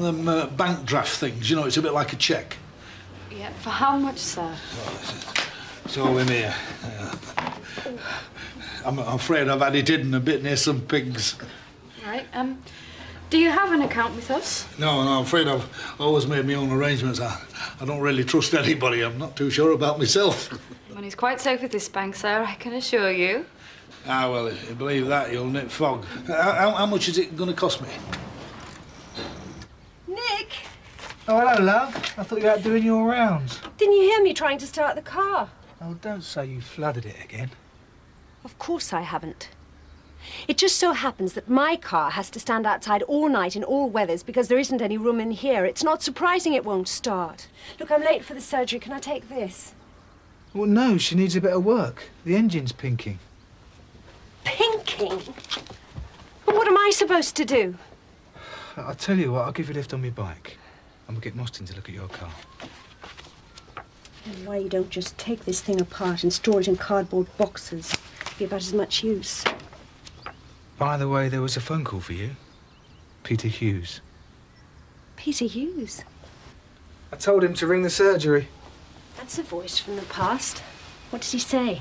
one of them bank draft things, you know, it's a bit like a cheque. Yeah, for how much, sir? It's all in here. I'm afraid I've had it hidden a bit near some pigs. Right, do you have an account with us? No, I'm afraid I've always made my own arrangements. I don't really trust anybody. I'm not too sure about myself. Money's quite safe with this bank, sir, I can assure you. Ah, well, if you believe that, you'll nip fog. How much is it going to cost me? Nick! Oh, hello, love. I thought you were out doing your rounds. Didn't you hear me trying to start the car? Oh, don't say you flooded it again. Of course I haven't. It just so happens that my car has to stand outside all night in all weathers because there isn't any room in here. It's not surprising it won't start. Look, I'm late for the surgery. Can I take this? Well, no, she needs a bit of work. The engine's pinking. Pinking? Well, what am I supposed to do? I'll tell you what, I'll give you a lift on my bike. And we'll get Mostyn to look at your car. And why you don't just take this thing apart and store it in cardboard boxes? It'd be about as much use. By the way, there was a phone call for you. Peter Hughes. Peter Hughes? I told him to ring the surgery. That's a voice from the past. What did he say?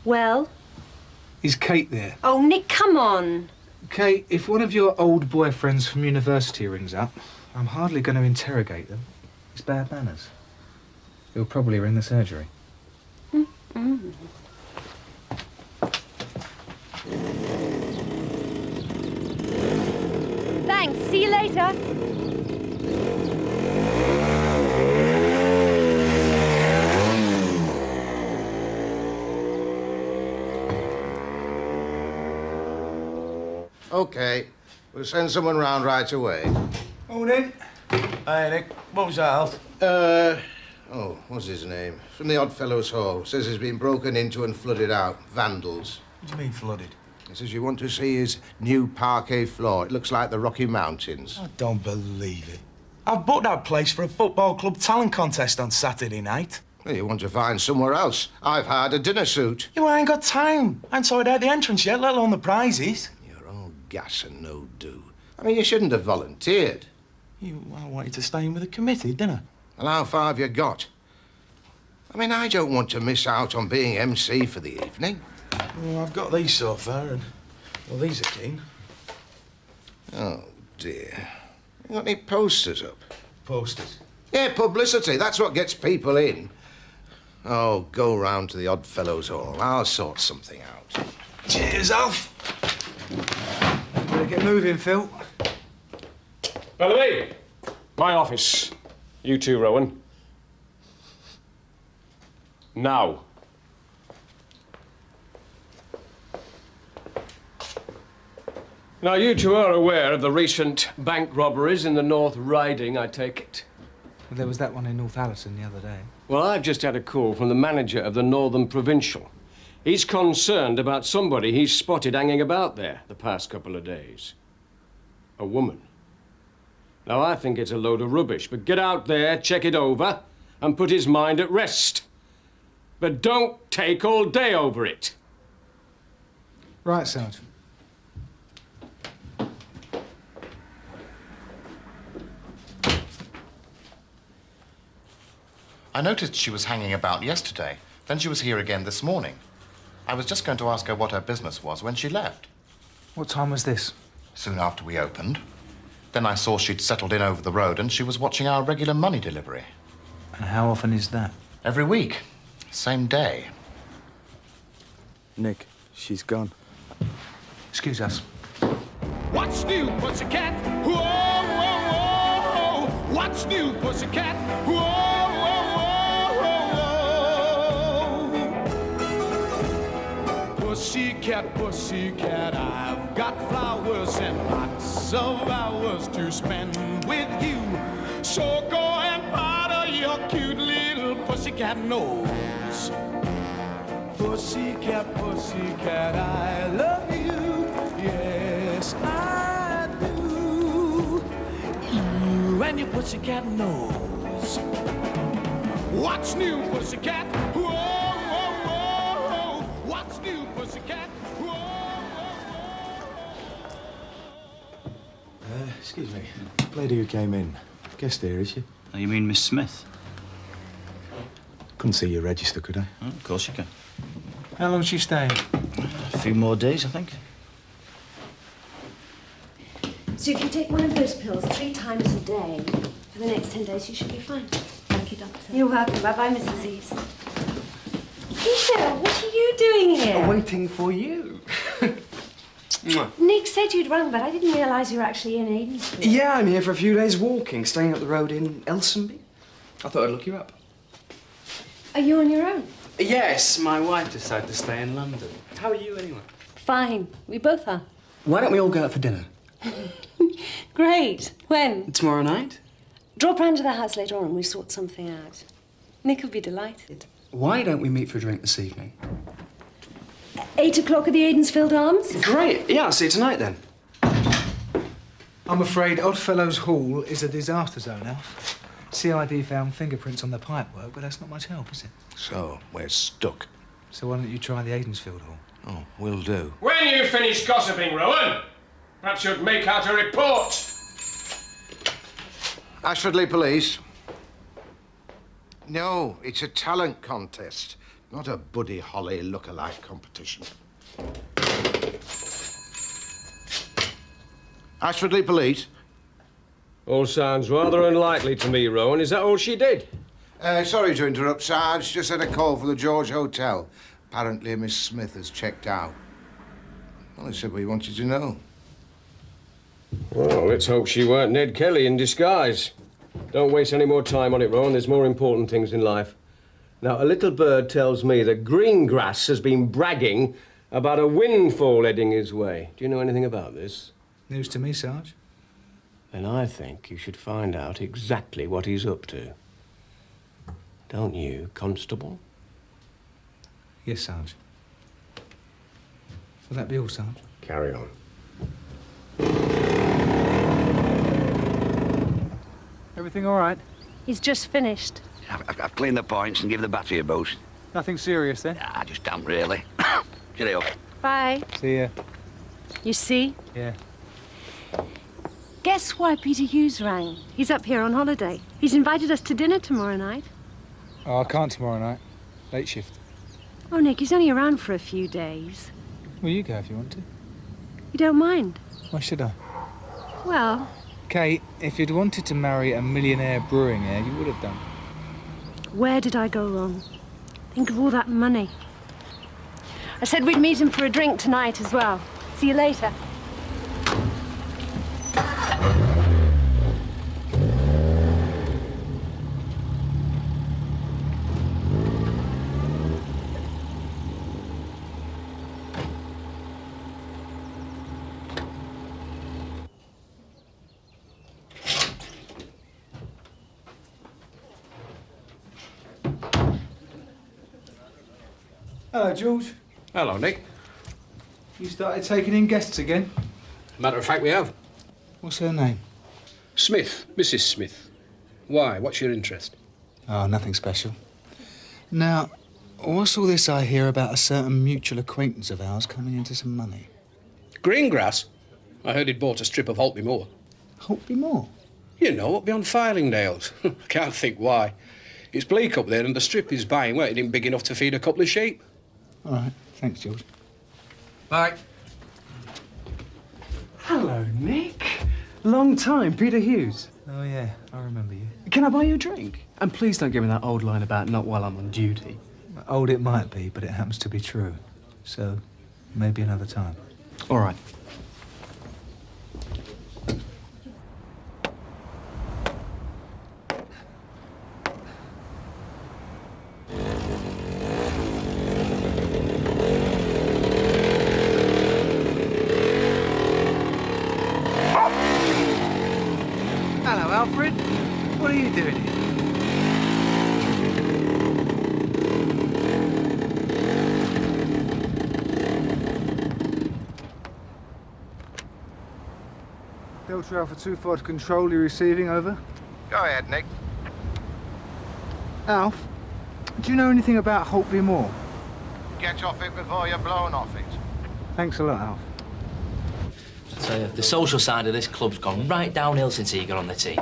Well? Is Kate there? Oh, Nick, come on. Kate, if one of your old boyfriends from university rings up, I'm hardly going to interrogate them. It's bad manners. He'll probably ring the surgery. Mm-mm. Thanks. See you later. OK. We'll send someone round right away. Morning. Hey, Nick. What was that, Alf? Oh, what's his name? From the Oddfellows Hall. Says he's been broken into and flooded out. Vandals. What do you mean, flooded? He says you want to see his new parquet floor. It looks like the Rocky Mountains. I don't believe it. I've booked that place for a football club talent contest on Saturday night. Well, you want to find somewhere else. I've hired a dinner suit. You ain't got time. I ain't sorted out the entrance yet, let alone the prizes. You're all gas and no do. I mean, you shouldn't have volunteered. I wanted to stay in with the committee, didn't I? Well, how far have you got? I mean, I don't want to miss out on being MC for the evening. Well, I've got these so far, and, well, these are keen. Oh, dear. You got any posters up? Posters? Yeah, publicity. That's what gets people in. Oh, go round to the Oddfellows Hall. I'll sort something out. Cheers, Alf. Better get moving, Phil. Bellamy, my office. You too, Rowan. Now. Now, you two are aware of the recent bank robberies in the North Riding, I take it. Well, there was that one in North Allerton the other day. Well, I've just had a call from the manager of the Northern Provincial. He's concerned about somebody he's spotted hanging about there the past couple of days. A woman. Now, I think it's a load of rubbish, but get out there, check it over, and put his mind at rest. But don't take all day over it. Right, Sergeant. I noticed she was hanging about yesterday. Then she was here again this morning. I was just going to ask her what her business was when she left. What time was this? Soon after we opened. Then I saw she'd settled in over the road and she was watching our regular money delivery. And how often is that? Every week. Same day. Nick, she's gone. Excuse us. What's new, pussycat? Whoa, whoa, whoa. What's new, pussycat? Whoa, whoa, whoa, whoa. Pussycat, pussycat, I've got flowers and lots of hours to spend with you. So go and powder your cute little pussycat nose. Pussycat, pussycat, I love you. Yes, I do. You and your pussycat nose. What's new, pussycat? Whoa, whoa, whoa. What's new, pussycat? Whoa, whoa, Excuse me. Lady who came in. Guest here, is she? Oh, you mean Miss Smith? Couldn't see your register, could I? Oh, of course you can. How long's she staying? A few more days, I think. So if you take one of those pills 3 times a day, for the next 10 days, you should be fine. Thank you, Doctor. You're welcome. Bye-bye, Mrs. East. Peter, what are you doing here? Waiting for you. Nick said you'd rung, but I didn't realise you were actually in Aidensfield. Yeah, I'm here for a few days walking, staying up the road in Elsonby. I thought I'd look you up. Are you on your own? Yes, my wife decided to stay in London. How are you, anyway? Fine. We both are. Why don't we all go out for dinner? Great. When? Tomorrow night? Drop round to the house later on and we sort something out. Nick will be delighted. Why don't we meet for a drink this evening? 8 o'clock at the Aidensfield Arms? Great. Yeah, I'll see you tonight then. I'm afraid Oddfellows Hall is a disaster zone, Alf. CID found fingerprints on the pipework, but that's not much help, is it? So, we're stuck. So why don't you try the Aidensfield Hall? Oh, will do. When you finish gossiping, Rowan, perhaps you'd make out a report. Ashfordley Police. No, it's a talent contest, not a Buddy Holly look-alike competition. Ashfordley Police. All sounds rather unlikely to me, Rowan. Is that all she did? Sorry to interrupt, Sarge. Just had a call for the George Hotel. Apparently, Miss Smith has checked out. Well, I said we wanted to know. Well, let's hope she weren't Ned Kelly in disguise. Don't waste any more time on it, Rowan. There's more important things in life. Now, a little bird tells me that Greengrass has been bragging about a windfall heading his way. Do you know anything about this? News to me, Sarge. Then I think you should find out exactly what he's up to. Don't you, Constable? Yes, Sarge. Will that be all, Sarge? Carry on. Everything all right? He's just finished. I've cleaned the points and given the battery a boost. Nothing serious, then? I just damn really. Cheerio. Bye. See ya. You see? Yeah. Guess why Peter Hughes rang? He's up here on holiday. He's invited us to dinner tomorrow night. Oh, I can't tomorrow night. Late shift. Oh, Nick, he's only around for a few days. Well, you go if you want to. You don't mind? Why should I? Well... Kate, if you'd wanted to marry a millionaire brewing heir, you would have done. Where did I go wrong? Think of all that money. I said we'd meet him for a drink tonight as well. See you later. Hello, George. Hello, Nick. You started taking in guests again? Matter of fact, we have. What's her name? Smith, Mrs. Smith. Why? What's your interest? Oh, nothing special. Now, what's all this I hear about a certain mutual acquaintance of ours coming into some money? Greengrass? I heard he'd bought a strip of Holtby Moor. Holtby Moor? You know, up beyond Fylingdales. I can't think why. It's bleak up there and the strip he's buying, well, it ain't big enough to feed a couple of sheep. All right. Thanks, George. Bye. Hello, Nick. Long time, Peter Hughes. Oh, yeah, I remember you. Can I buy you a drink? And please don't give me that old line about not while I'm on duty. Old it might be, but it happens to be true. So, maybe another time. All right. Hello, Alfred. What are you doing here? Delta Alpha 25 to control, you're receiving, over. Go ahead, Nick. Alf, do you know anything about Holtby Moor? Get off it before you're blown off it. Thanks a lot, Alf. I tell you, the social side of this club's gone right downhill since he got on the team.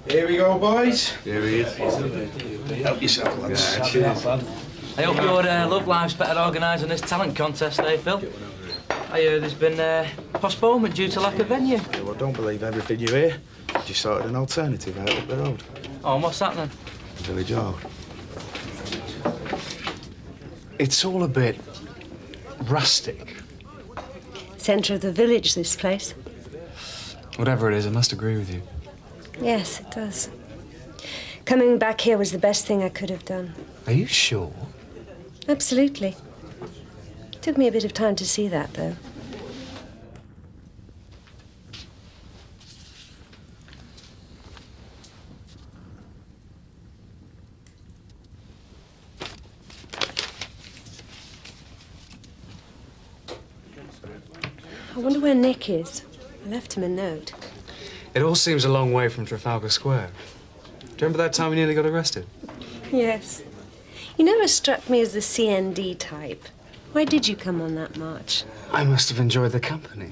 Here we go, boys. Here he is. Help yourself, lads. Yeah, cheers. I hope your love life's better organised than this talent contest, eh, Phil? I heard there's been postponement due to lack of venue. Yeah, well, don't believe everything you hear. Just sorted an alternative out up the road. Oh, and what's that then? Village Hall. It's all a bit rustic. Centre of the village, this place. Whatever it is, I must agree with you. Yes, it does. Coming back here was the best thing I could have done. Are you sure? Absolutely. Took me a bit of time to see that, though. I wonder where Nick is. I left him a note. It all seems a long way from Trafalgar Square. Do you remember that time we nearly got arrested? Yes. You never struck me as the CND type. Why did you come on that march? I must have enjoyed the company.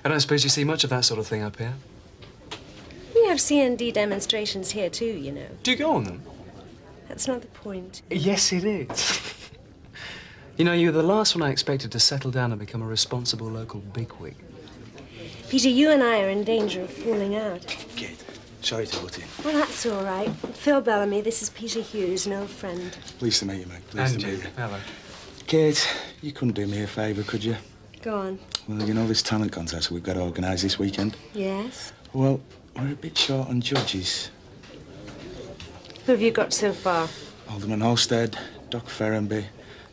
I don't suppose you see much of that sort of thing up here? We have CND demonstrations here too, you know. Do you go on them? That's not the point. Yes, it is. You know, you're the last one I expected to settle down and become a responsible local bigwig. Peter, you and I are in danger of falling out. Kid, sorry to butt in. Well, that's all right. Phil Bellamy, this is Peter Hughes, an old friend. Pleased to meet you, mate. Pleased And to you. meet you. Hello. Kid, you couldn't do me a favour, could you? Go on. Well, you know this talent contest we've got to organise this weekend? Yes? Well, we're a bit short on judges. Who have you got so far? Alderman Halstead, Doc Ferrenby,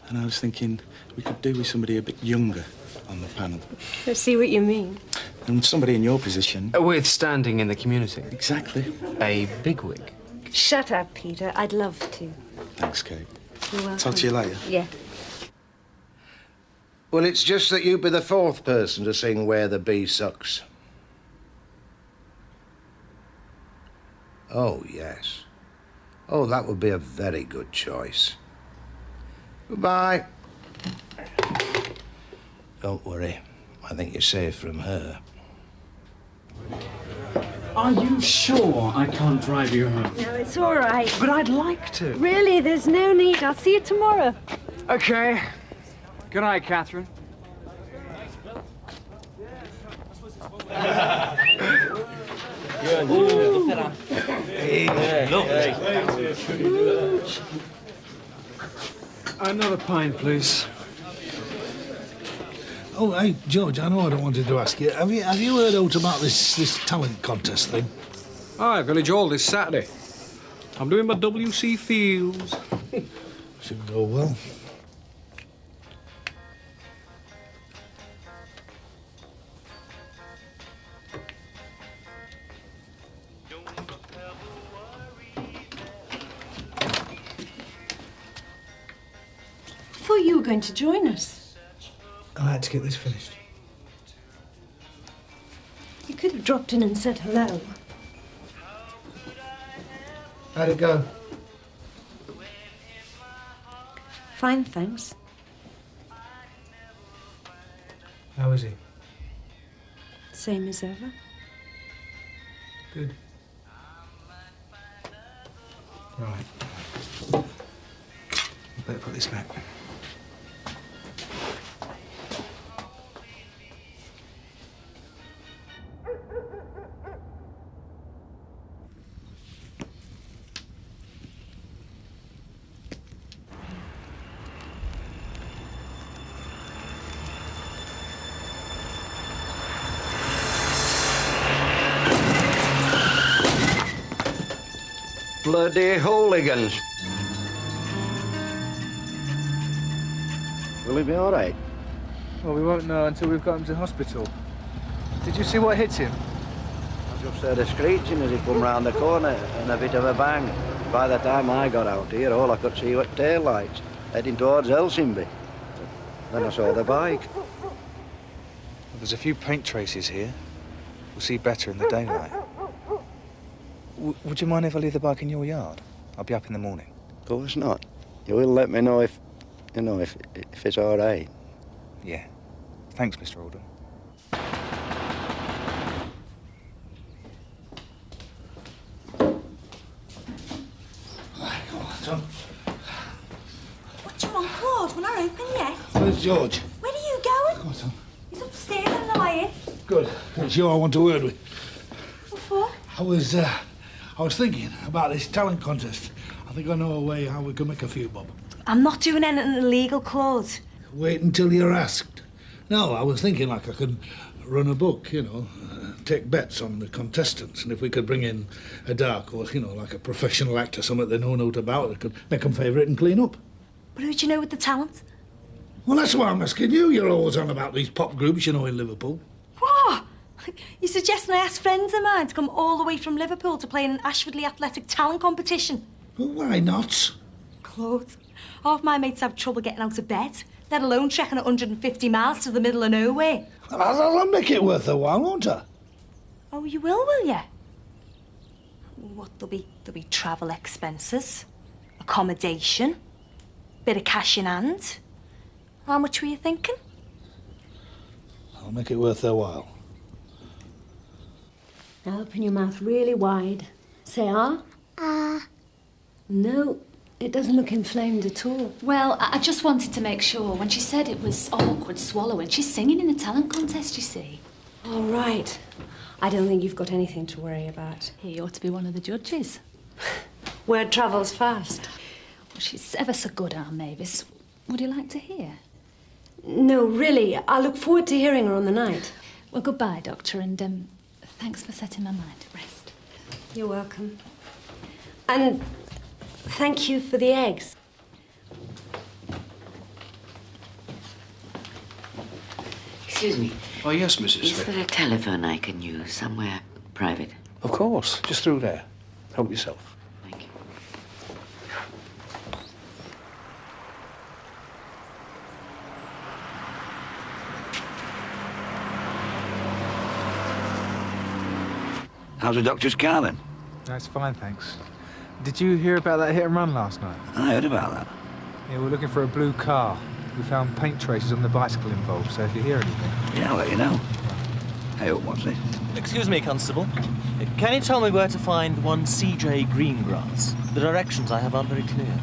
and I was thinking we could do with somebody a bit younger on the panel. I see what you mean. And somebody in your position. With standing in the community. Exactly. A bigwig. Shut up, Peter. I'd love to. Thanks, Kate. You're welcome. Talk to you later. Yeah. Well, it's just that you'd be the fourth person to sing Where the Bee Sucks. Oh, yes. Oh, that would be a very good choice. Goodbye. Don't worry. I think you're safe from her. Are you sure I can't drive you home? No, it's all right. But I'd like to. Really, there's no need. I'll see you tomorrow. Okay. Good night, Catherine. Another pint, please. Oh, hey, George, I know I don't wanted to ask you. Have you heard out about this talent contest thing? Aye, Village Hall this Saturday. I'm doing my WC Fields. Should go well. I thought you were going to join us. I had to get this finished. You could have dropped in and said hello. How'd it go? Fine, thanks. How is he? Same as ever. Good. Right. I better put this back. Bloody hooligans. Will he be all right? Well, we won't know until we've got him to hospital. Did you see what hit him? I just heard a screeching as he come round the corner and a bit of a bang. By the time I got out here, all I could see were tail lights heading towards Helsinki. Then I saw the bike. Well, there's a few paint traces here. We'll see better in the daylight. Would you mind if I leave the bike in your yard? I'll be up in the morning. Of course not. You will let me know if... You know, if it's all right. Yeah. Thanks, Mr. Alden. What do you want, Claude? We're not open yet. Where's George? Where are you going? Come on, son. He's upstairs and lying. Good. It's you I want a word with. What for? I was thinking about this talent contest. I think I know a way how we can make a few bob. I'm not doing anything illegal, Claude. Wait until you're asked. No, I was thinking like I could run a book, take bets on the contestants, and if we could bring in a dark horse, like a professional actor, something they know note about, that could make them favourite and clean up. But who do you know with the talent? Well, that's why I'm asking you. You're always on about these pop groups, in Liverpool. What? You suggesting I ask friends of mine to come all the way from Liverpool to play in an Ashfordly Athletic talent competition? Well, why not? Claude, half my mates have trouble getting out of bed, let alone trekking 150 miles to the middle of nowhere. Well, I'll make it worth a while, won't I? Oh, you will you? What, there'll be travel expenses, accommodation, bit of cash in hand. How much were you thinking? I'll make it worth their while. Now open your mouth really wide. Say ah. Ah. No, it doesn't look inflamed at all. Well, I just wanted to make sure. When she said it was awkward swallowing, she's singing in the talent contest, you see. All right. I don't think you've got anything to worry about. He ought to be one of the judges. Word travels fast. Well, she's ever so good, Aunt Mavis. Would you like to hear? No, really. I look forward to hearing her on the night. Well, goodbye, Doctor, and thanks for setting my mind at rest. You're welcome. And thank you for the eggs. Excuse me. Oh, yes, Mrs. Is Smith. there a telephone I can use somewhere private? Of course. Just through there. Help yourself. Thank you. How's the doctor's car then? That's fine, thanks. Did you hear about that hit and run last night? I heard about that. Yeah, we're looking for a blue car. We found paint traces on the bicycle involved, so if you hear anything... Yeah, I'll let you know. Hey, what's this? Excuse me, Constable. Can you tell me where to find one CJ Greengrass? The directions I have aren't very clear.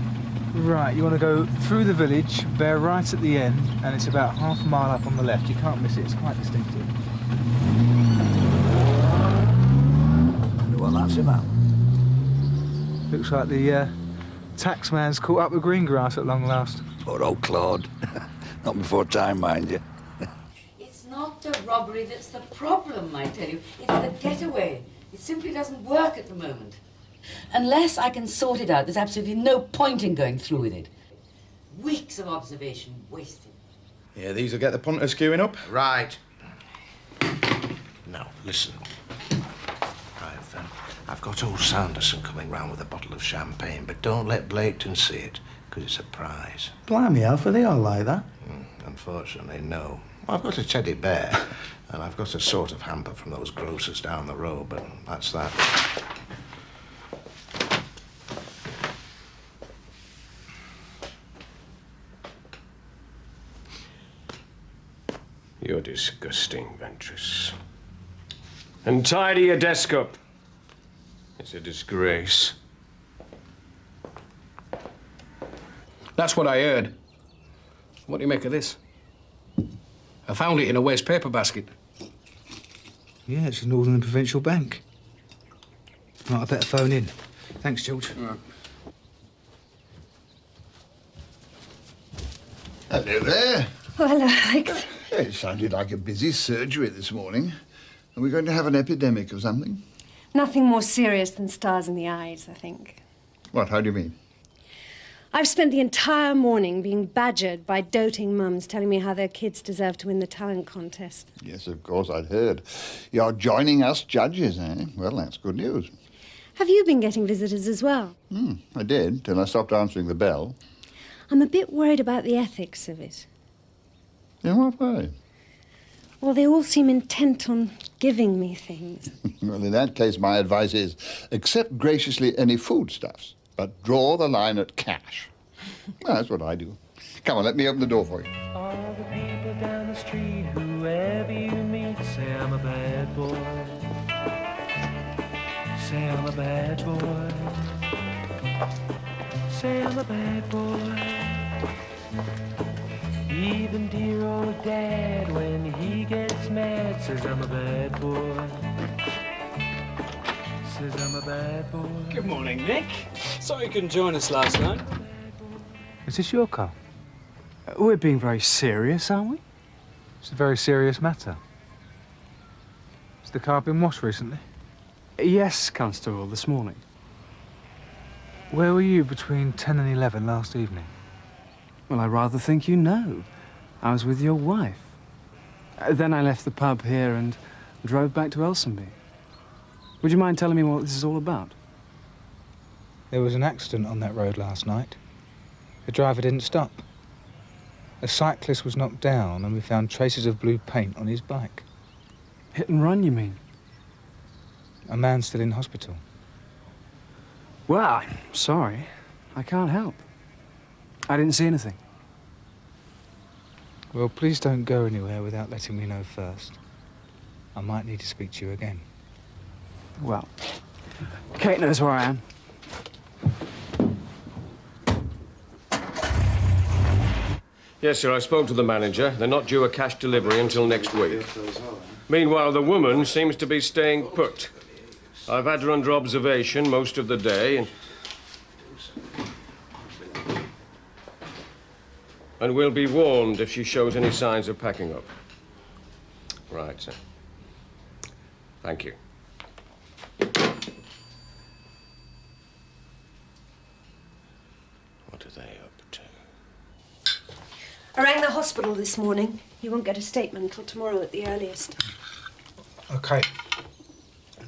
Right, you want to go through the village, bear right at the end, and it's about half a mile up on the left. You can't miss it, it's quite distinctive. Wonder what that's about. Looks like the taxman's caught up with Greengrass at long last. Poor old Claude. Not before time, mind you. It's not the robbery that's the problem, I tell you. It's the getaway. It simply doesn't work at the moment. Unless I can sort it out, there's absolutely no point in going through with it. Weeks of observation wasted. Yeah, these will get the punters queuing up. Right. Now, listen. I've got old Sanderson coming round with a bottle of champagne, but don't let Blaketon see it, because it's a prize. Blimey, Alf, are they all like that? Unfortunately, no. Well, I've got a teddy bear, and I've got a sort of hamper from those grocers down the road, but that's that. You're disgusting, Ventress. And tidy your desk up. It's a disgrace. That's what I heard. What do you make of this? I found it in a waste paper basket. Yeah, it's the Northern Provincial Bank. Right, I better phone in. Thanks, George. Right. Hello there. Oh, hello, Alex. It sounded like a busy surgery this morning. Are we going to have an epidemic or something? Nothing more serious than stars in the eyes, I think. What? How do you mean? I've spent the entire morning being badgered by doting mums telling me how their kids deserve to win the talent contest. Yes, of course, I'd heard. You're joining us judges, eh? Well, that's good news. Have you been getting visitors as well? I did, till I stopped answering the bell. I'm a bit worried about the ethics of it. In what way? Well, they all seem intent on giving me things. Well, in that case, my advice is accept graciously any foodstuffs, but draw the line at cash. Well, that's what I do. Come on, let me open the door for you. All the people down the street, whoever you meet, say I'm a bad boy. Say I'm a bad boy. Say I'm a bad boy. Even dear old Dad, when he gets mad, says I'm a bad boy. Says I'm a bad boy. Good morning, Nick. Sorry you couldn't join us last night. Is this your car? We're being very serious, aren't we? It's a very serious matter. Has the car been washed recently? Yes, Constable, this morning. Where were you between 10 and 11 last evening? Well, I rather think you know. I was with your wife. Then I left the pub here and drove back to Elsonby. Would you mind telling me what this is all about? There was an accident on that road last night. The driver didn't stop. A cyclist was knocked down and we found traces of blue paint on his bike. Hit and run, you mean? A man still in hospital. Well, I'm sorry. I can't help. I didn't see anything. Well, please don't go anywhere without letting me know first. I might need to speak to you again. Well, Kate knows where I am. Yes, sir, I spoke to the manager. They're not due a cash delivery until next week. Meanwhile, the woman seems to be staying put. I've had her under observation most of the day, and we'll be warned if she shows any signs of packing up. Right, sir. Thank you. What are they up to? I rang the hospital this morning. You won't get a statement until tomorrow at the earliest. OK.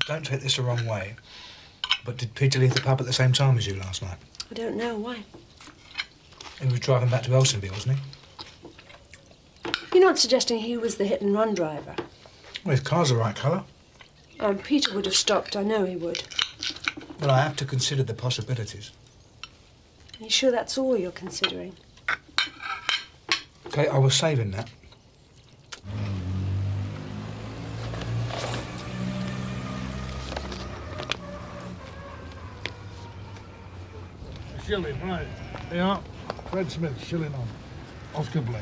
Don't take this the wrong way, but did Peter leave the pub at the same time as you last night? I don't know. Why? He was driving back to Elsonby, wasn't he? You're not suggesting he was the hit-and-run driver? Well, his car's the right colour. Peter would have stopped. I know he would. Well, I have to consider the possibilities. Are you sure that's all you're considering? OK, I was saving that. Shilling, right. Yeah. Fred Smith, shilling on. Oscar Blake.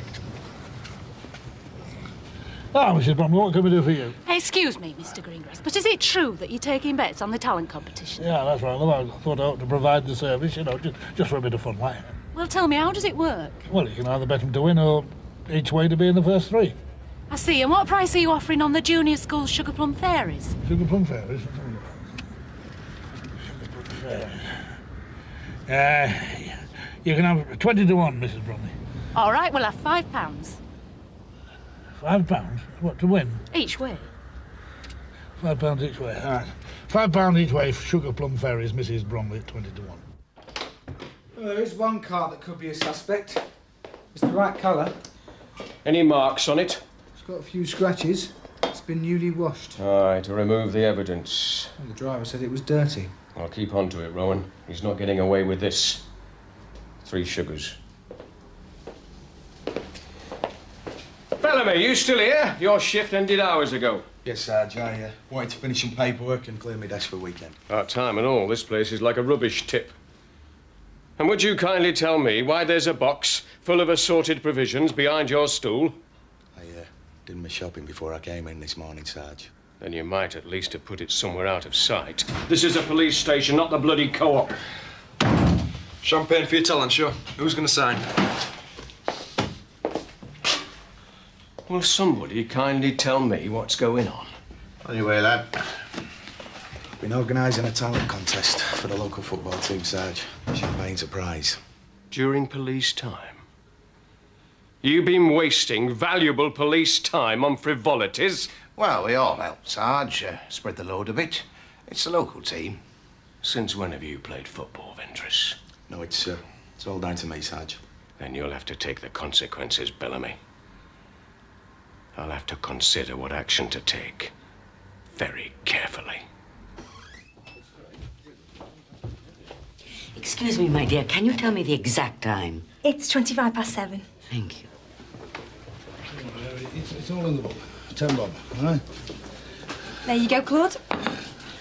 Ah, Mrs. Bromley, what can we do for you? Excuse me, Mr. Greengrass, but is it true that you're taking bets on the talent competition? Yeah, that's right. Well, I thought I ought to provide the service, you know, just for a bit of fun, like. Well, tell me, how does it work? Well, you can either bet them to win or each way to be in the first three. I see, and what price are you offering on the junior school Sugar Plum Fairies? Sugar Plum Fairies? Let's have a look. Sugar Plum Fairies. You can have 20 to 1, Mrs. Bromley. All right, we'll have £5. £5? What, to win? Each way. £5 each way, all right. £5 each way for Sugar Plum Fairies, Mrs. Bromley, 20 to 1. Well, there is one car that could be a suspect. It's the right colour. Any marks on it? It's got a few scratches. It's been newly washed. All right, to remove the evidence. Well, the driver said it was dirty. I'll keep on to it, Rowan. He's not getting away with this. 3 sugars. Bellamy, you still here? Your shift ended hours ago. Yes, Sarge. I wanted to finish some paperwork and clear my desk for the weekend. About time and all. This place is like a rubbish tip. And would you kindly tell me why there's a box full of assorted provisions behind your stool? I did my shopping before I came in this morning, Sarge. Then you might at least have put it somewhere out of sight. This is a police station, not the bloody co-op. Champagne for your talent show. Who's going to sign? Will somebody kindly tell me what's going on? Anyway, lad. Been organising a talent contest for the local football team, Sarge. Champagne's a prize. During police time? You've been wasting valuable police time on frivolities? Well, we all help, Sarge. Spread the load a bit. It's the local team. Since when have you played football, Ventris? No, it's all down to me, Sarge. Then you'll have to take the consequences, Bellamy. I'll have to consider what action to take. Very carefully. Excuse me, my dear. Can you tell me the exact time? It's 7:25. Thank you. It's all in the book. 10 bob, all right? There you go, Claude.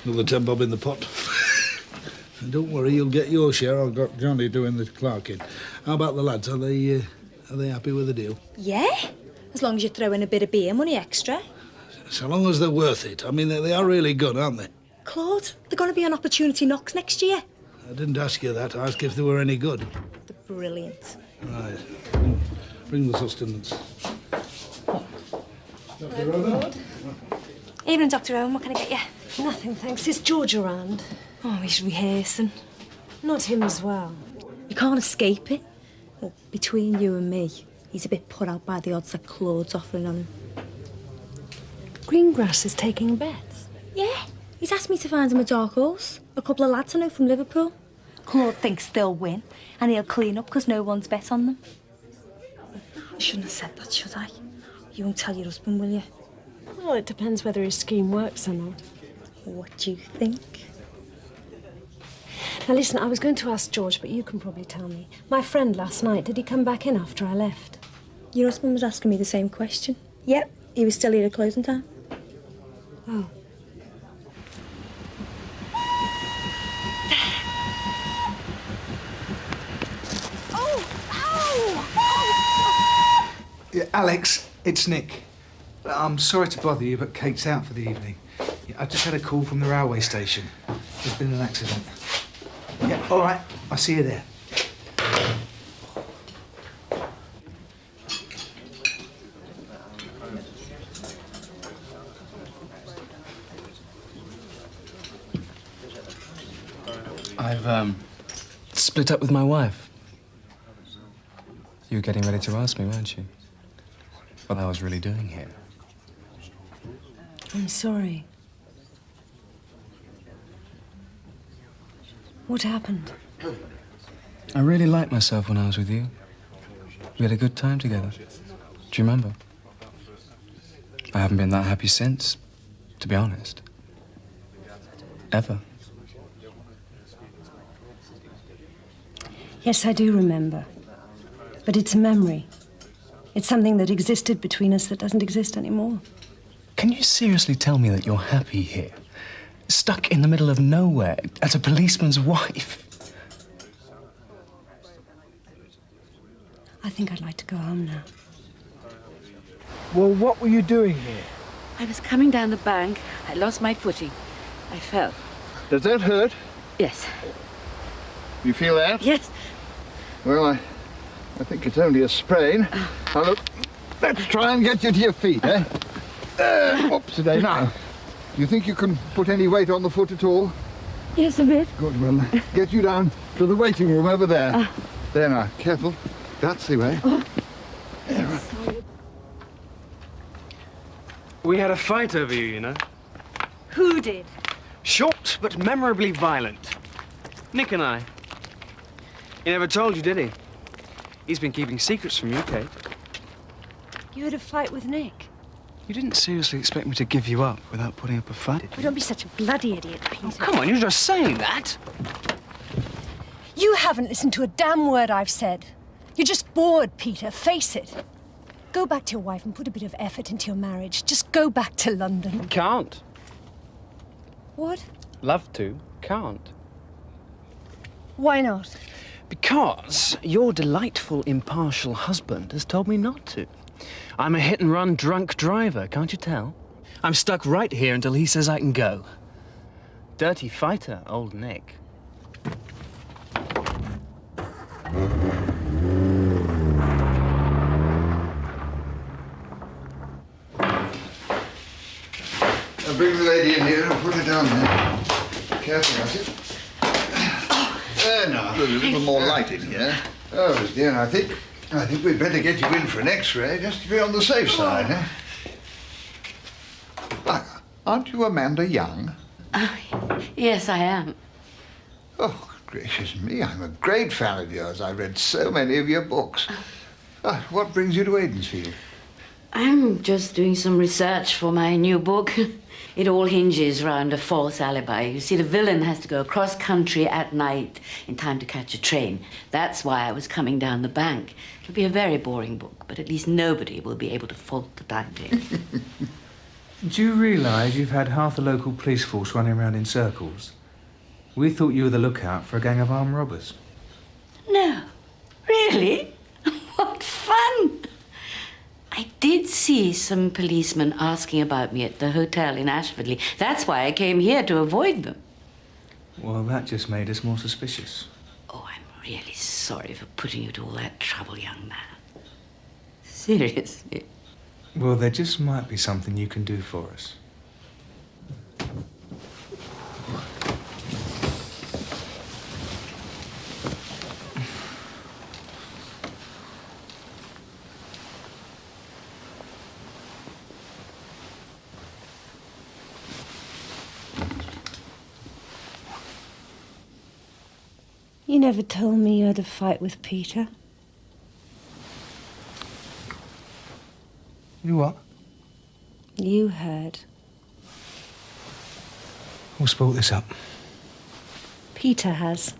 Another 10 bob in the pot. And don't worry, you'll get your share. I've got Johnny doing the clerking. How about the lads? Are they happy with the deal? Yeah, as long as you throw in a bit of beer money extra. So long as they're worth it. I mean, they are really good, aren't they? Claude, they're going to be on Opportunity Knocks next year. I didn't ask you that. I asked if they were any good. They're brilliant. Right. Bring the sustenance. Dr. Rowan? Evening, Dr. Owen. What can I get you? Nothing, thanks. Is George around? Oh, he's rehearsing. Not him as well. You can't escape it. Well, between you and me, he's a bit put out by the odds that Claude's offering on him. Greengrass is taking bets. Yeah, he's asked me to find him a dark horse. A couple of lads I know from Liverpool. Claude thinks they'll win, and he'll clean up because no one's bet on them. I shouldn't have said that, should I? You won't tell your husband, will you? Well, it depends whether his scheme works or not. What do you think? Now, listen, I was going to ask George, but you can probably tell me. My friend last night, did he come back in after I left? Your husband was asking me the same question. Yep, he was still here at closing time. Oh. Yeah, Alex, it's Nick. I'm sorry to bother you, but Kate's out for the evening. I just had a call from the railway station. There's been an accident. Yeah, all right. I'll see you there. I've, split up with my wife. You were getting ready to ask me, weren't you? What I was really doing here. I'm sorry. What happened? I really liked myself when I was with you. We had a good time together. Do you remember? I haven't been that happy since, to be honest. Ever. Yes, I do remember. But it's a memory. It's something that existed between us that doesn't exist anymore. Can you seriously tell me that you're happy here? Stuck in the middle of nowhere as a policeman's wife? I think I'd like to go home now. Well, what were you doing here? I was coming down the bank. I lost my footing. I fell. Does that hurt? Yes. You feel that? Yes. Well, I think it's only a sprain. Now, look, let's try and get you to your feet, eh? Oops, today. Now, do you think you can put any weight on the foot at all? Yes, a bit. Good, well, get you down to the waiting room over there. There now, careful. That's the way. There, right. We had a fight over you, you know. Who did? Short, but memorably violent. Nick and I. He never told you, did he? He's been keeping secrets from you, Kate. You had a fight with Nick? You didn't seriously expect me to give you up without putting up a fight, did you? Oh, don't be such a bloody idiot, Peter. Oh, come on, you're just saying that. You haven't listened to a damn word I've said. You're just bored, Peter. Face it. Go back to your wife and put a bit of effort into your marriage. Just go back to London. Can't. What? Love to, can't. Why not? Because your delightful, impartial husband has told me not to. I'm a hit-and-run drunk driver, can't you tell? I'm stuck right here until he says I can go. Dirty fighter, old Nick. I'll bring the lady in here and put her down there. Careful, that's it. There now, there's a little more light in here. Oh, dear, I think we'd better get you in for an X-ray, just to be on the safe side, eh? Aren't you Amanda Young? Yes, I am. Oh, gracious me, I'm a great fan of yours. I've read so many of your books. What brings you to Aidensfield? I'm just doing some research for my new book. It all hinges round a false alibi. You see, the villain has to go across country at night in time to catch a train. That's why I was coming down the bank. It'll be a very boring book, but at least nobody will be able to fault the timetable. Do you realise you've had half the local police force running around in circles? We thought you were the lookout for a gang of armed robbers. No. Really? What fun! I did see some policemen asking about me at the hotel in Ashfordley. That's why I came here, to avoid them. Well, that just made us more suspicious. Oh, I'm really sorry for putting you to all that trouble, young man. Seriously. Well, there just might be something you can do for us. You never told me you had a fight with Peter. You what? You heard. Who's brought this up? Peter has.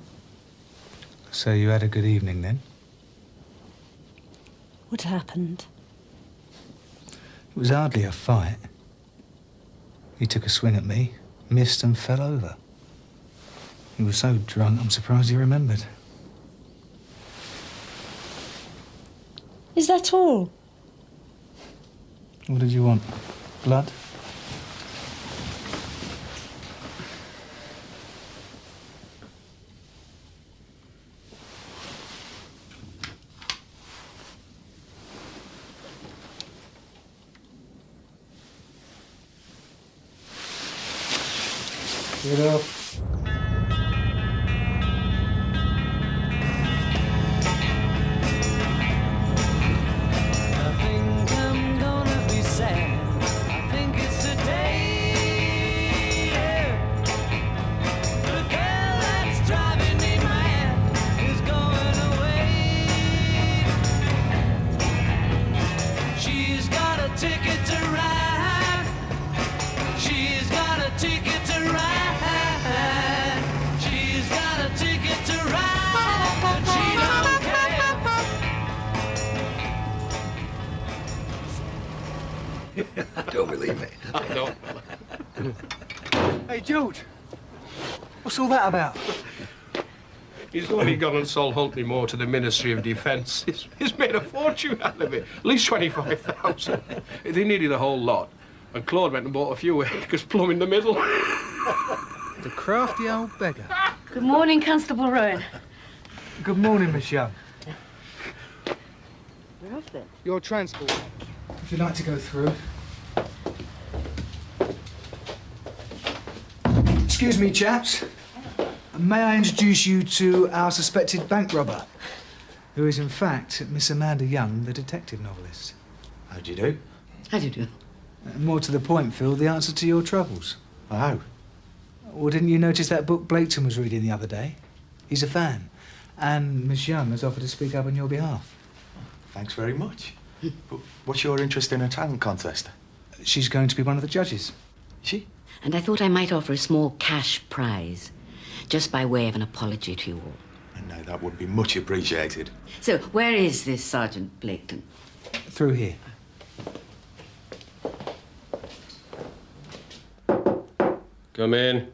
So you had a good evening then? What happened? It was hardly a fight. He took a swing at me, missed and fell over. He was so drunk, I'm surprised he remembered. Is that all? What did you want? Blood? Get up. Don't believe me. I don't. Hey, George. What's all that about? He's only gone and sold Huntley Moore to the Ministry of Defence. He's made a fortune out of it. At least 25,000. They needed a whole lot. And Claude went and bought a few acres plumb in the middle. The crafty old beggar. Good morning, Constable Rowan. Good morning, Miss Young. We're off then. Your transport. If you'd like to go through. Excuse me, chaps. May I introduce you to our suspected bank robber, who is in fact Miss Amanda Young, the detective novelist. How do you do? How do you do? More to the point, Phil, the answer to your troubles. Oh. Well, didn't you notice that book Blaketon was reading the other day? He's a fan. And Miss Young has offered to speak up on your behalf. Thanks very much. But what's your interest in a talent contest? She's going to be one of the judges. She? And I thought I might offer a small cash prize, just by way of an apology to you all. No, that would be much appreciated. So, where is this Sergeant Blaketon? Through here. Come in.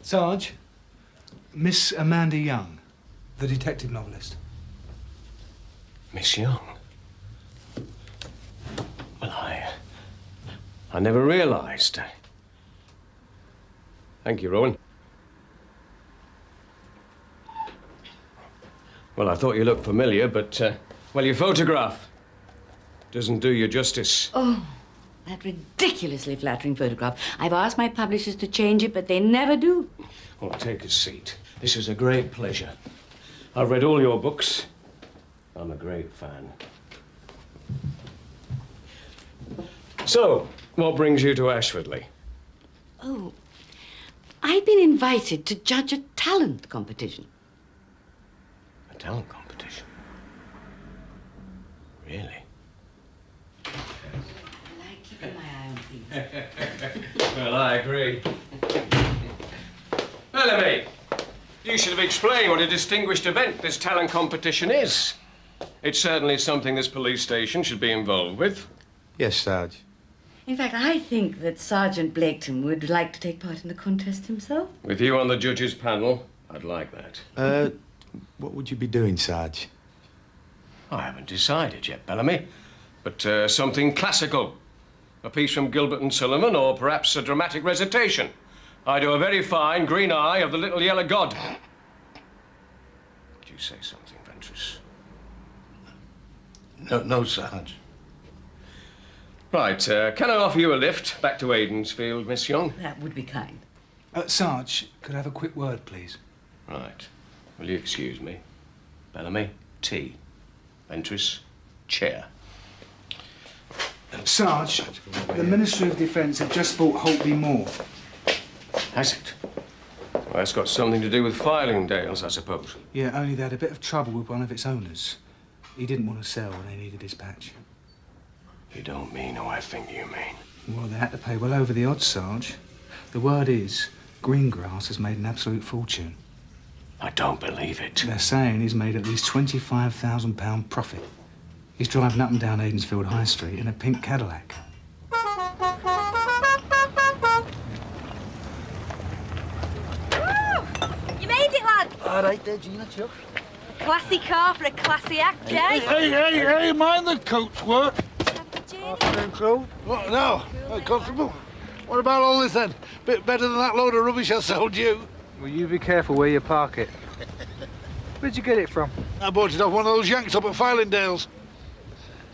Sarge, Miss Amanda Young, the detective novelist. Miss Young? Well, I never realised. Thank you, Rowan. Well, I thought you looked familiar, but, well, your photograph doesn't do you justice. Oh, that ridiculously flattering photograph. I've asked my publishers to change it, but they never do. Well, take a seat. This is a great pleasure. I've read all your books. I'm a great fan. So, what brings you to Ashfordley? Oh, I've been invited to judge a talent competition. A talent competition? Really? I like keeping my eye on things. Well, I agree. Bellamy, you should have explained what a distinguished event this talent competition is. It's certainly something this police station should be involved with. Yes, Sarge. In fact, I think that Sergeant Blaketon would like to take part in the contest himself. With you on the judges' panel, I'd like that. What would you be doing, Sarge? I haven't decided yet, Bellamy. But something classical. A piece from Gilbert and Sullivan, or perhaps a dramatic recitation. I do a very fine Green Eye of the Little Yellow God. Did you say something, Ventris? No, Sarge. Right, can I offer you a lift back to Aidensfield, Miss Young? That would be kind. Sarge, could I have a quick word, please? Right. Will you excuse me? Bellamy, tea. Ventris, chair. Sarge, the Ministry of Defence have just bought Holtby Moor. Has it? Well, that's got something to do with Filingdales, I suppose. Yeah, only they had a bit of trouble with one of its owners. He didn't want to sell when they needed his patch. You don't mean who I think you mean. Well, they had to pay well over the odds, Sarge. The word is, Greengrass has made an absolute fortune. I don't believe it. They're saying he's made at least £25,000 profit. He's driving up and down Aidensfield High Street in a pink Cadillac. You made it, lad. All right there, Gina, Chuck. Classy car for a classy act, eh? Hey, mind the coach work. Afternoon, crew. What, no? Constable. What about all this then? Bit better than that load of rubbish I sold you. Will you be careful where you park it? Where'd you get it from? I bought it off one of those Yanks up at Filingdales.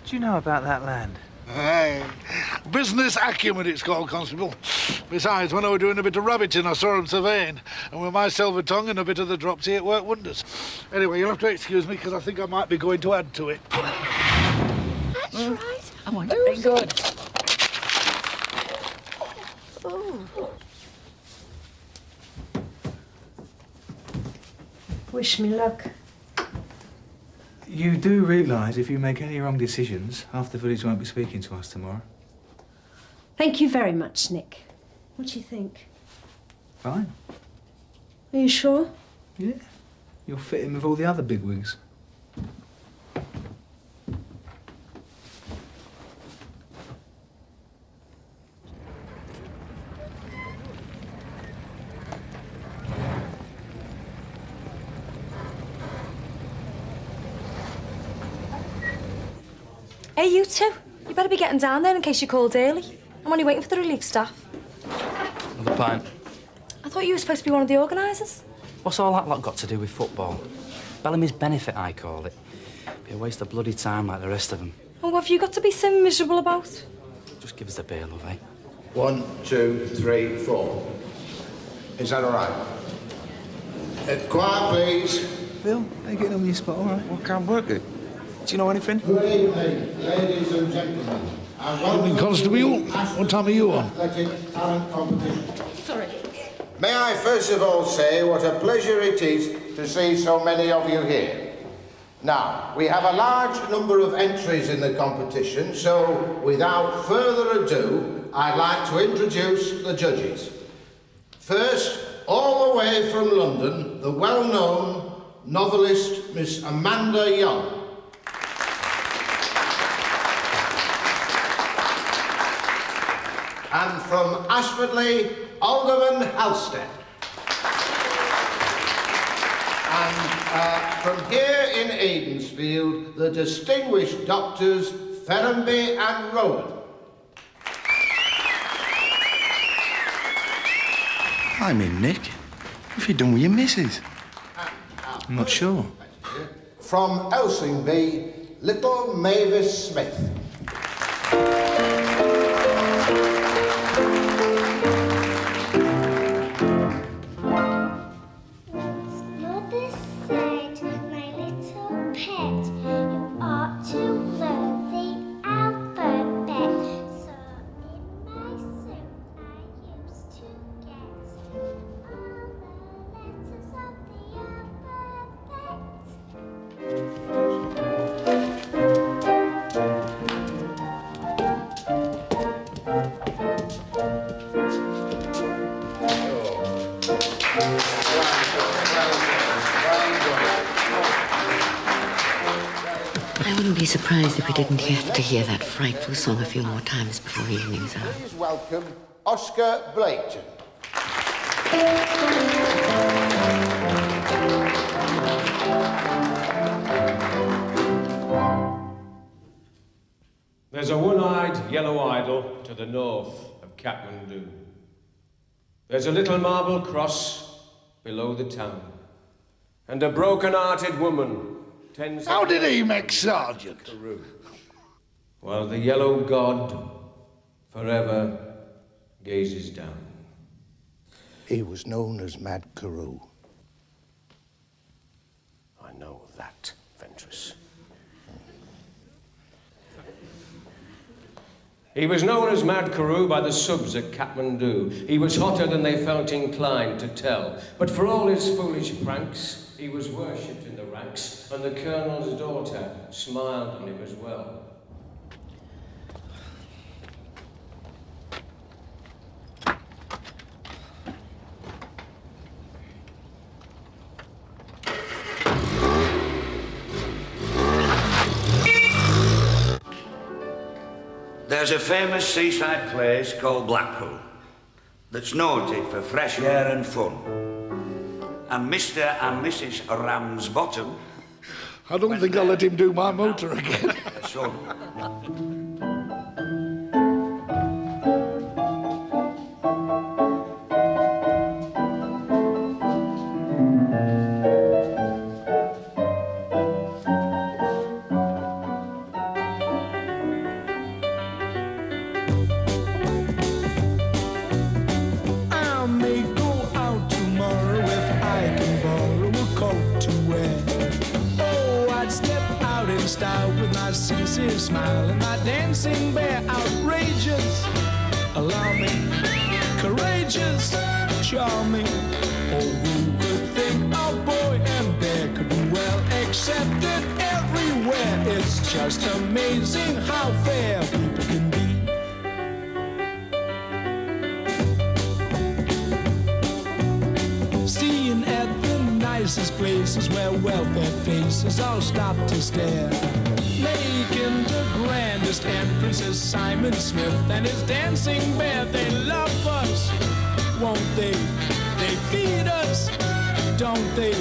Do you know about that land? Hey, business acumen it's called, Constable. Besides, when I was doing a bit of rabbiting, I saw him surveying, and with my silver tongue and a bit of the dropsy, it worked wonders. Anyway, you'll have to excuse me, because I think I might be going to add to it. That's right. I want to be good. Oh. Wish me luck. You do realise if you make any wrong decisions, half the village won't be speaking to us tomorrow. Thank you very much, Nick. What do you think? Fine. Are you sure? Yeah. You'll fit in with all the other bigwigs. Hey, you two. You better be getting down there in case you called early. I'm only waiting for the relief staff. Another pint. I thought you were supposed to be one of the organisers. What's all that lot got to do with football? Bellamy's benefit, I call it. Be a waste of bloody time like the rest of them. And what have you got to be so miserable about? Just give us the beer, love, eh? 1, 2, 3, 4. Is that all right? Quiet, please. Phil, are you getting on with your spot, all right? What can't work it? Do you know anything? Good evening, ladies and gentlemen. Evening, Constable. What time are you on? Talent competition. Sorry. May I first of all say what a pleasure it is to see so many of you here. Now, we have a large number of entries in the competition, so without further ado, I'd like to introduce the judges. First, all the way from London, the well-known novelist Miss Amanda Young. And from Ashfordley, Alderman Halstead. And from here in Aidensfield, the distinguished doctors Ferrenby and Rowan. I mean, Nick, what have you done with your missus? I'm not sure. From Elsingby, little Mavis Smith. be surprised if we didn't have to hear that frightful song a few more times before evening's out. Please welcome Oscar Blaketon. There's a one-eyed yellow idol to the north of Kathmandu. There's a little marble cross below the town. And a broken-hearted woman tends... How did he make sergeant? While the yellow god forever gazes down. He was known as Mad Carew. I know that, Ventress. He was known as Mad Carew by the subs at Kathmandu. He was hotter than they felt inclined to tell. But for all his foolish pranks, he was worshipped in the ranks, and the colonel's daughter smiled on him as well. There's a famous seaside place called Blackpool that's noted for fresh air and fun. And Mr. and Mrs. Ramsbottom... I don't think I'll let him do my motor again. Smile and my dancing bear, outrageous, alarming, courageous, charming. Oh, who would think a boy and bear could be well accepted everywhere? It's just amazing how fair people can be. Seeing at the nicest places where welfare faces all stop to stare. Making the grandest entrances, Simon Smith and his dancing bear. They love us, won't they? They feed us, don't they?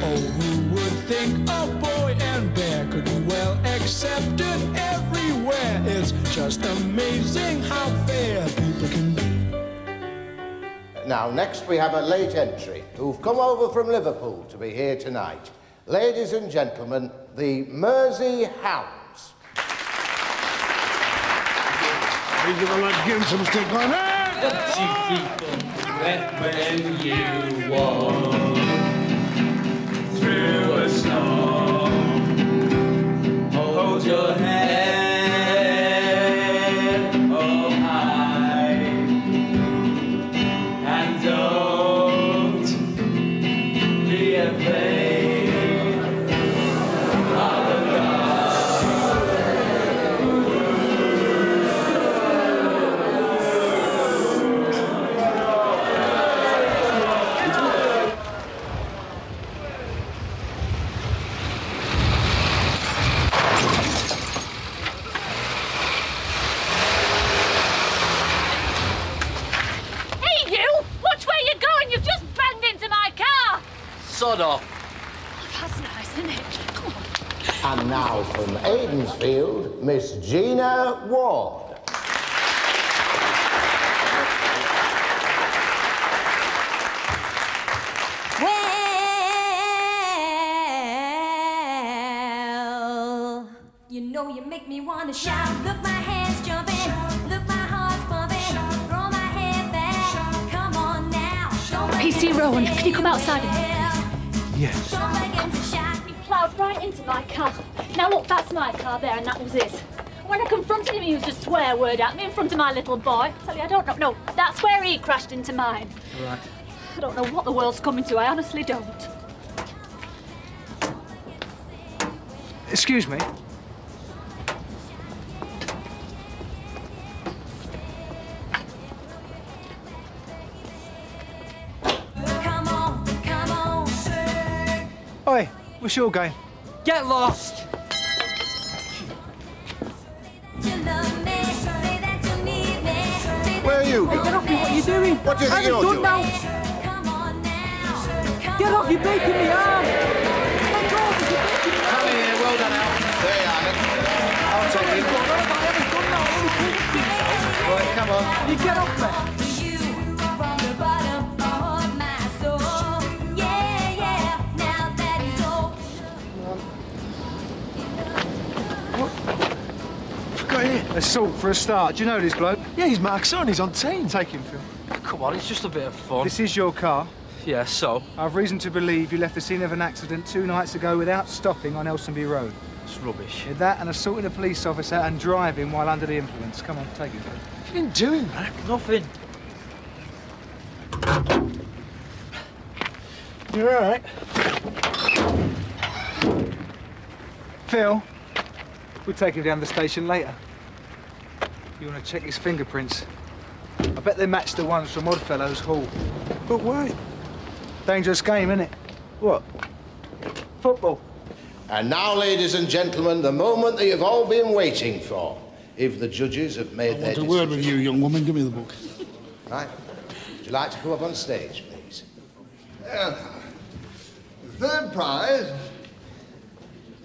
Oh, who would think a boy and bear could be well accepted everywhere? It's just amazing how fair people can be. Now, next we have a late entry who've come over from Liverpool to be here tonight. Ladies and gentlemen, the Mersey Hounds. Give the lad give him some stick on it. When you walk through a storm, hold your head up high and don't be afraid. Sod off. Oh, that's nice, isn't it? Come on. And now from Aidensfield, Miss Gina Ward. Well, you know you make me want to shout. Look, my hands jumping. Look, my heart's pumping. Throw my head back. Come on now. PC Rowan, can you come outside a minute? Yes. He ploughed right into my car. Now look, that's my car there, and that was his. When I confronted him, he used a swear word at me in front of my little boy. I tell you, I don't know. No, that's where he crashed into mine. Right. I don't know what the world's coming to. I honestly don't. Excuse me. Come on, come on. Oi, what's your game? Get lost! you go? Get off me, what are you doing? What do you think you're doing? Now. Get off, you're breaking me arm. Come here, well done, Al. There you are, Nick. I'll take him. Right, come on. You get off me. Assault for a start. Do you know this bloke? Yeah, he's Mark's son. He's on team. Take him, Phil. Come on, it's just a bit of fun. This is your car. Yeah, so? I've reason to believe you left the scene of an accident 2 nights ago without stopping on Elsonby Road. It's rubbish. Yeah, that and assaulting a police officer and driving while under the influence. Come on, take it. What have you been doing, Mac? Nothing. You all right? Phil, we'll take him down to the station later. You want to check his fingerprints? I bet they match the ones from Oddfellows Hall. But why? Dangerous game, innit? What? Football. And now, ladies and gentlemen, the moment that you've all been waiting for. If the judges have made their decision. I want a word with you, young woman. Give me the book. Right. Would you like to come up on stage, please? The third prize,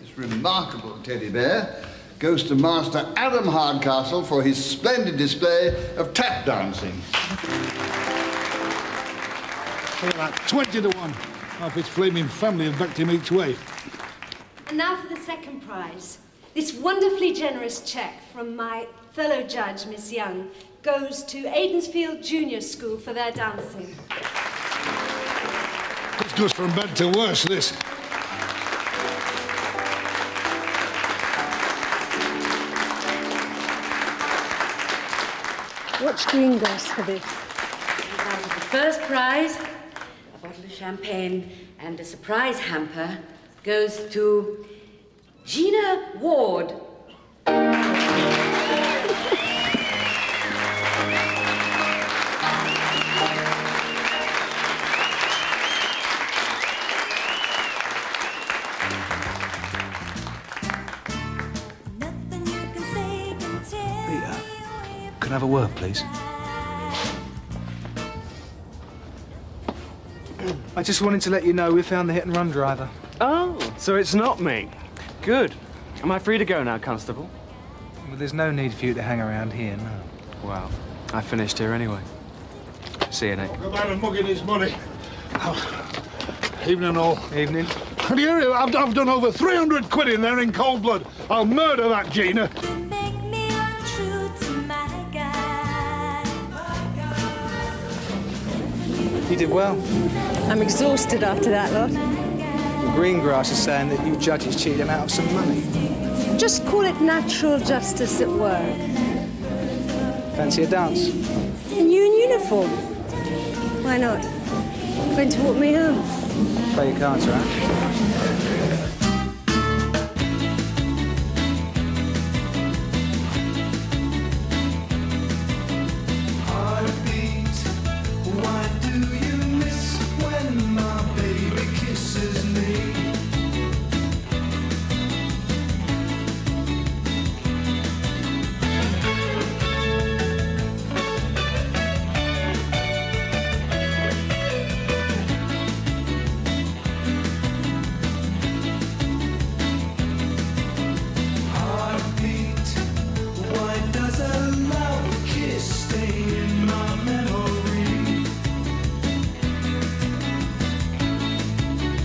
this remarkable teddy bear, goes to Master Adam Hardcastle for his splendid display of tap dancing. Look at that, 20 to 1. Half its flaming family have backed him each way. And now for the second prize. This wonderfully generous cheque from my fellow judge, Miss Young, goes to Aidensfield Junior School for their dancing. This goes from bad to worse, this. Watch Greengrass for this. The first prize, a bottle of champagne and a surprise hamper, goes to Gina Ward. Can I have a word, please? I just wanted to let you know we found the hit-and-run driver. Oh, so it's not me. Good. Am I free to go now, Constable? Well, there's no need for you to hang around here, no. Well, I finished here anyway. See you, Nick. Go about and mugging his money. Oh, evening all. Evening. And here, I've done over 300 quid in there in cold blood. I'll murder that Gina. You did well. I'm exhausted after that lot. Greengrass is saying that you judges cheated him out of some money. Just call it natural justice at work. Fancy a dance? And you in uniform? Why not? Going to walk me home? Play your cards, right?